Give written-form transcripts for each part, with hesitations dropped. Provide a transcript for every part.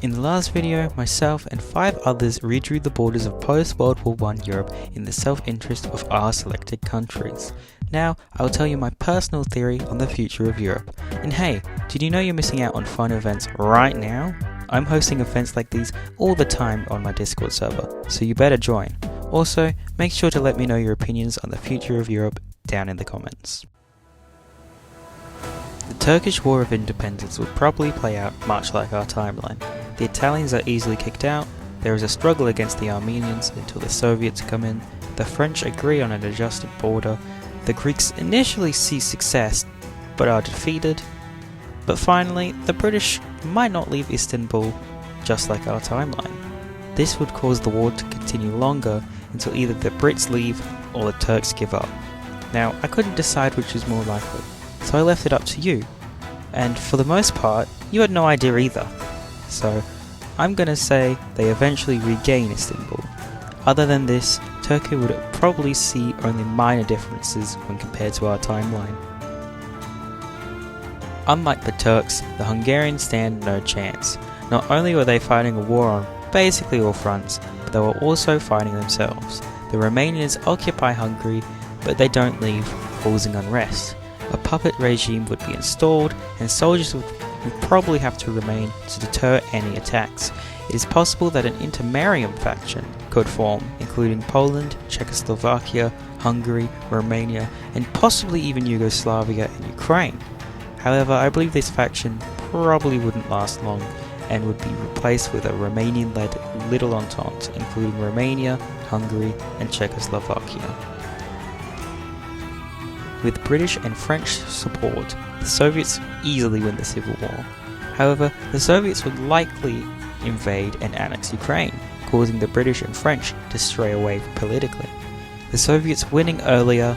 In the last video, myself and 5 others redrew the borders of post-World War I Europe in the self-interest of our selected countries. Now, I'll tell you my personal theory on the future of Europe. And hey, did you know you're missing out on fun events right now? I'm hosting events like these all the time on my Discord server, so you better join. Also, make sure to let me know your opinions on the future of Europe down in the comments. The Turkish War of Independence would probably play out much like our timeline. The Italians are easily kicked out, there is a struggle against the Armenians until the Soviets come in, the French agree on an adjusted border, the Greeks initially see success but are defeated, but finally the British might not leave Istanbul, just like our timeline. This would cause the war to continue longer until either the Brits leave or the Turks give up. Now, I couldn't decide which is more likely, so I left it up to you, and for the most part, you had no idea either. So, I'm gonna say they eventually regain Istanbul. Other than this, Turkey would probably see only minor differences when compared to our timeline. Unlike the Turks, the Hungarians stand no chance. Not only were they fighting a war on basically all fronts, but they were also fighting themselves. The Romanians occupy Hungary, but they don't leave, causing unrest. A puppet regime would be installed, and soldiers would probably have to remain to deter any attacks. It is possible that an intermarrying faction could form, including Poland, Czechoslovakia, Hungary, Romania, and possibly even Yugoslavia and Ukraine. However, I believe this faction probably wouldn't last long and would be replaced with a Romanian-led Little Entente, including Romania, Hungary, and Czechoslovakia. With British and French support, the Soviets easily win the Civil War. However, the Soviets would likely invade and annex Ukraine, causing the British and French to stray away politically. The Soviets winning earlier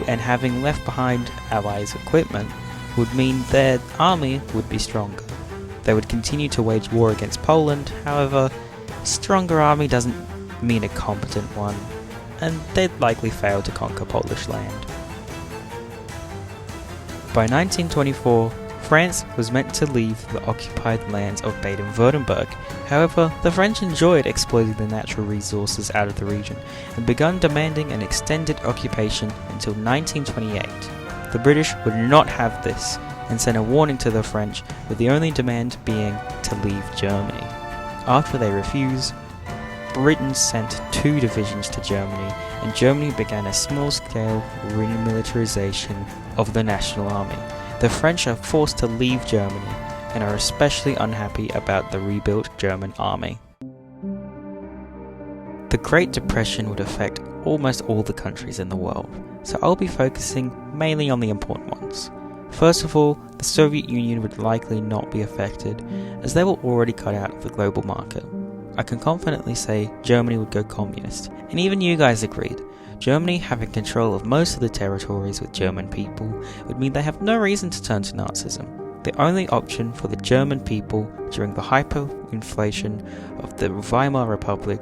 and having left behind Allies' equipment would mean their army would be stronger. They would continue to wage war against Poland, however, a stronger army doesn't mean a competent one, and they'd likely fail to conquer Polish land. By 1924, France was meant to leave the occupied lands of Baden-Württemberg. However, the French enjoyed exploiting the natural resources out of the region and began demanding an extended occupation until 1928. The British would not have this and sent a warning to the French, with the only demand being to leave Germany. After they refused, Britain sent 2 divisions to Germany, and Germany began a small-scale remilitarization of the National Army. The French are forced to leave Germany and are especially unhappy about the rebuilt German army. The Great Depression would affect almost all the countries in the world, so I'll be focusing mainly on the important ones. First of all, the Soviet Union would likely not be affected, as they were already cut out of the global market. I can confidently say Germany would go communist, and even you guys agreed. Germany having control of most of the territories with German people would mean they have no reason to turn to Nazism. The only option for the German people during the hyperinflation of the Weimar Republic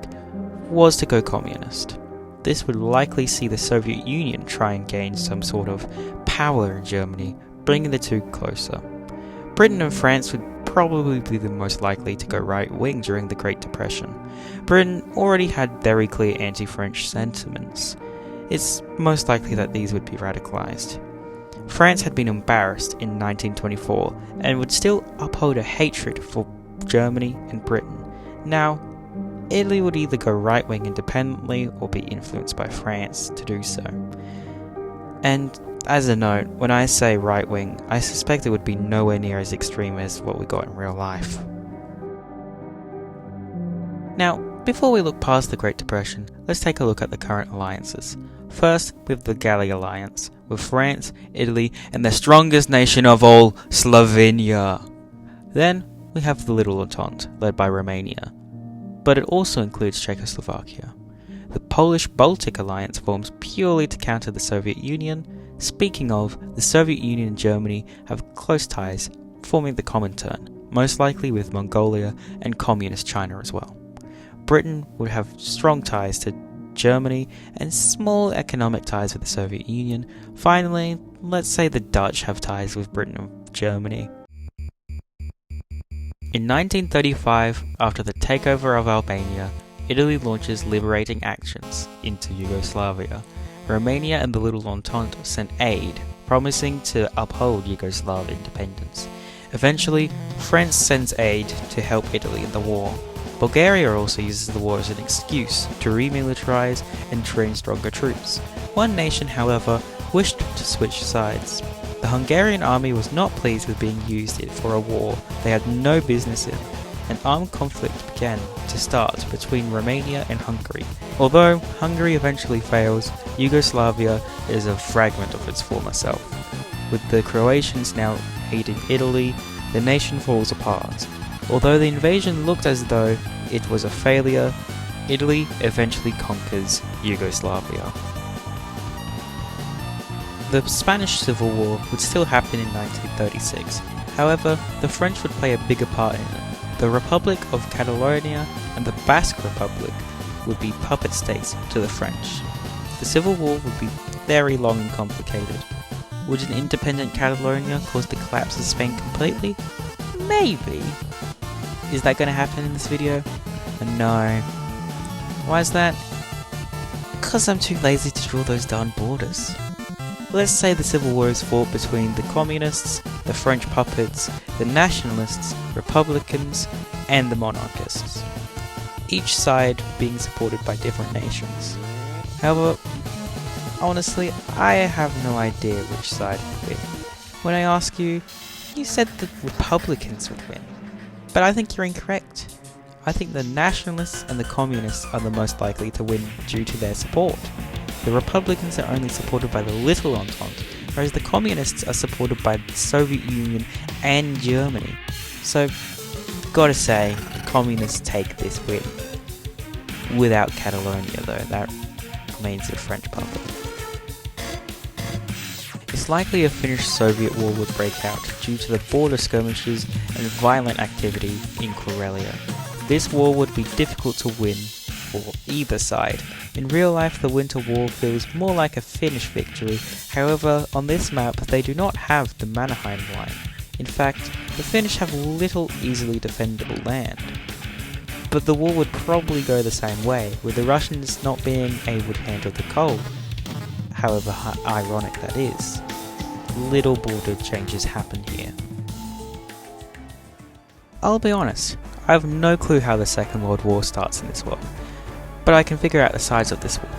was to go communist. This would likely see the Soviet Union try and gain some sort of power in Germany, bringing the two closer. Britain and France would probably be the most likely to go right-wing during the Great Depression. Britain already had very clear anti-French sentiments. It's most likely that these would be radicalized. France had been embarrassed in 1924 and would still uphold a hatred for Germany and Britain. Now, Italy would either go right-wing independently or be influenced by France to do so. And as a note, when I say right-wing, I suspect it would be nowhere near as extreme as what we got in real life. Now, before we look past the Great Depression, let's take a look at the current alliances. First, we have the Galley Alliance, with France, Italy, and the strongest nation of all, Slovenia. Then, we have the Little Entente, led by Romania, but it also includes Czechoslovakia. The Polish-Baltic Alliance forms purely to counter the Soviet Union. Speaking of, the Soviet Union and Germany have close ties, forming the Comintern, most likely with Mongolia and Communist China as well. Britain would have strong ties to Germany and small economic ties with the Soviet Union. Finally, let's say the Dutch have ties with Britain and Germany. In 1935, after the takeover of Albania, Italy launches liberating actions into Yugoslavia. Romania and the Little Entente sent aid, promising to uphold Yugoslav independence. Eventually, France sends aid to help Italy in the war. Bulgaria also uses the war as an excuse to remilitarize and train stronger troops. One nation, however, wished to switch sides. The Hungarian army was not pleased with being used for a war they had no business in. An armed conflict began to start between Romania and Hungary. Although Hungary eventually fails, Yugoslavia is a fragment of its former self. With the Croatians now aiding Italy, the nation falls apart. Although the invasion looked as though it was a failure, Italy eventually conquers Yugoslavia. The Spanish Civil War would still happen in 1936. However, the French would play a bigger part in it. The Republic of Catalonia and the Basque Republic would be puppet states to the French. The Civil War would be very long and complicated. Would an independent Catalonia cause the collapse of Spain completely? Maybe. Is that going to happen in this video? No. Why is that? Because I'm too lazy to draw those darn borders. Let's say the Civil War is fought between the Communists, the French puppets, the Nationalists, Republicans, and the Monarchists, each side being supported by different nations. However, honestly, I have no idea which side would win. When I ask you, you said the Republicans would win, but I think you're incorrect. I think the Nationalists and the Communists are the most likely to win due to their support. The Republicans are only supported by the Little Entente, whereas the Communists are supported by the Soviet Union and Germany. So, gotta say, the Communists take this win. Without Catalonia though, that remains a French puppet. It's likely a Finnish Soviet war would break out due to the border skirmishes and violent activity in Karelia. This war would be difficult to win for either side. In real life, the Winter War feels more like a Finnish victory. However, on this map, they do not have the Mannerheim line. In fact, the Finnish have little easily defendable land. But the war would probably go the same way, with the Russians not being able to handle the cold. However ironic that is. Little border changes happen here. I'll be honest, I have no clue how the Second World War starts in this world, but I can figure out the sides of this war.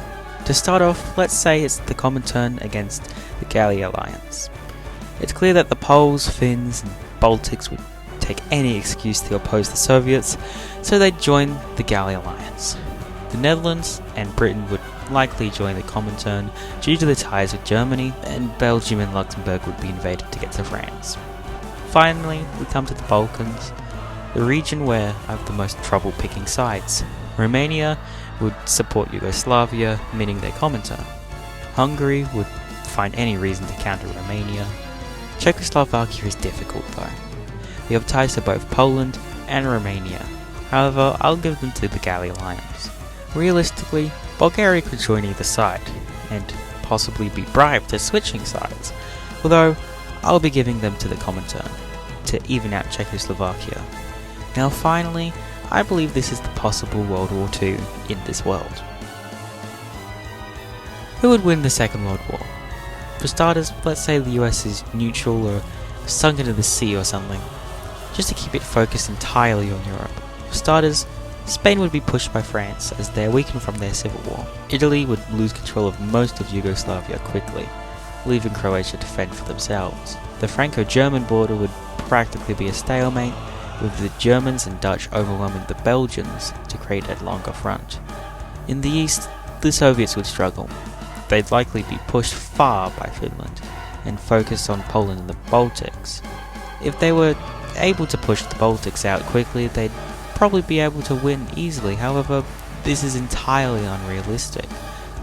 To start off, let's say it's the Comintern against the Gallia Alliance. It's clear that the Poles, Finns, and Baltics would take any excuse to oppose the Soviets, so they'd join the Gallia Alliance. The Netherlands and Britain would likely join the Comintern due to the ties with Germany, and Belgium and Luxembourg would be invaded to get to France. Finally, we come to the Balkans, the region where I have the most trouble picking sides. Romania would support Yugoslavia, meaning their Comintern. Hungary would find any reason to counter Romania. Czechoslovakia is difficult though. They have ties to both Poland and Romania. However, I'll give them to the Gallia Alliance. Realistically, Bulgaria could join either side, and possibly be bribed to switching sides, although I'll be giving them to the Comintern, to even out Czechoslovakia. Now finally, I believe this is the possible World War II in this world. Who would win the Second World War? For starters, let's say the US is neutral or sunk into the sea or something, just to keep it focused entirely on Europe. For starters, Spain would be pushed by France as they are weakened from their civil war. Italy would lose control of most of Yugoslavia quickly, leaving Croatia to fend for themselves. The Franco-German border would practically be a stalemate, with the Germans and Dutch overwhelming the Belgians to create a longer front. In the east, the Soviets would struggle. They'd likely be pushed far by Finland, and focus on Poland and the Baltics. If they were able to push the Baltics out quickly, they'd probably be able to win easily. However, this is entirely unrealistic.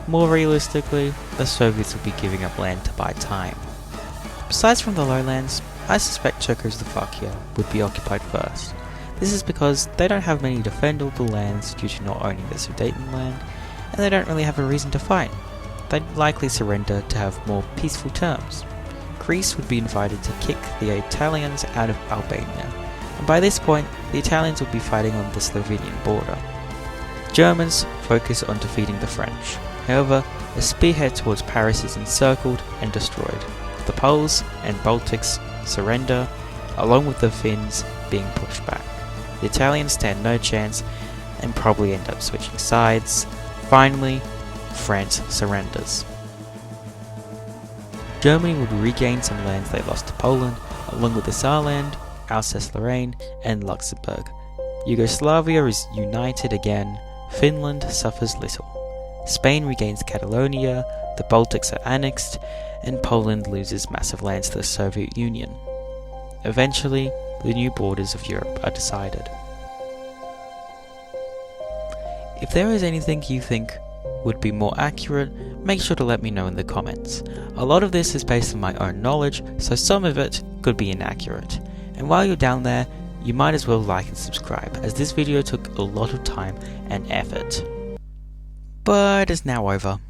More realistically, the Soviets would be giving up land to buy time. Besides from the lowlands, I suspect Czechoslovakia would be occupied first. This is because they don't have many defendable lands due to not owning the Sudetenland, and they don't really have a reason to fight. They'd likely surrender to have more peaceful terms. Greece would be invited to kick the Italians out of Albania. and by this point the Italians would be fighting on the Slovenian border. Germans focus on defeating the French. However, a spearhead towards Paris is encircled and destroyed. The Poles and Baltics surrender, along with the Finns being pushed back. The Italians stand no chance and probably end up switching sides. Finally, France surrenders. Germany would regain some lands they lost to Poland, along with the Saarland, Alsace-Lorraine, and Luxembourg. Yugoslavia is united again. Finland suffers little. Spain regains Catalonia, the Baltics are annexed, and Poland loses massive lands to the Soviet Union. Eventually, the new borders of Europe are decided. If there is anything you think would be more accurate, make sure to let me know in the comments. A lot of this is based on my own knowledge, so some of it could be inaccurate. And while you're down there, you might as well like and subscribe, as this video took a lot of time and effort. But it's now over.